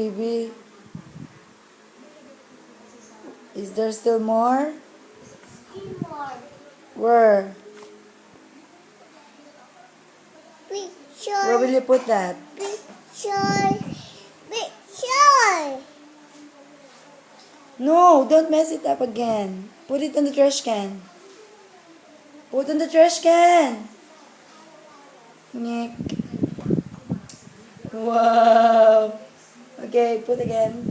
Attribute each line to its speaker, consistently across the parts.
Speaker 1: baby? Is there still more?
Speaker 2: More.
Speaker 1: Where?
Speaker 2: Picture.
Speaker 1: Where will you put that?
Speaker 2: Picture. Picture.
Speaker 1: No, don't mess it up again. Put it in the trash can. Put in the trash can. Nick. Wow. Okay, put again.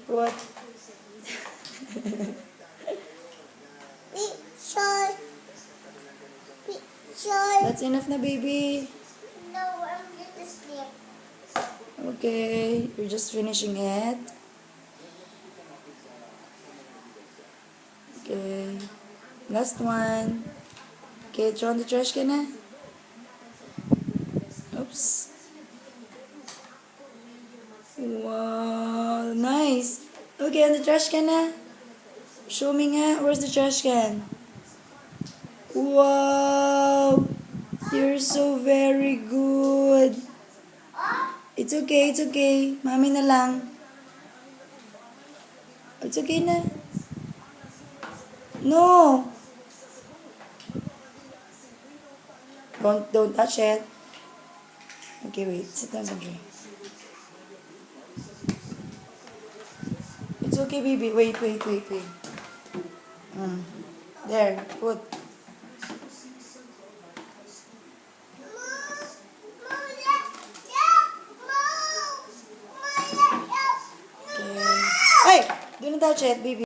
Speaker 1: Put.
Speaker 2: Picture. Picture.
Speaker 1: That's enough na, baby.
Speaker 2: No, I'm going to sleep.
Speaker 1: Okay, you're just finishing it. Okay. Last one. Okay, throw in the trash can na. Oops. Wow, nice. Okay, on the trash can na. Show me nga. Where's the trash can? Wow. You're so very good. It's okay, it's okay. Mami na lang. It's okay na. No. Don't touch it. Okay, wait. Sit down, Sandra. It's okay, baby. Wait. There, put. Okay. Hey! Do not touch it, baby.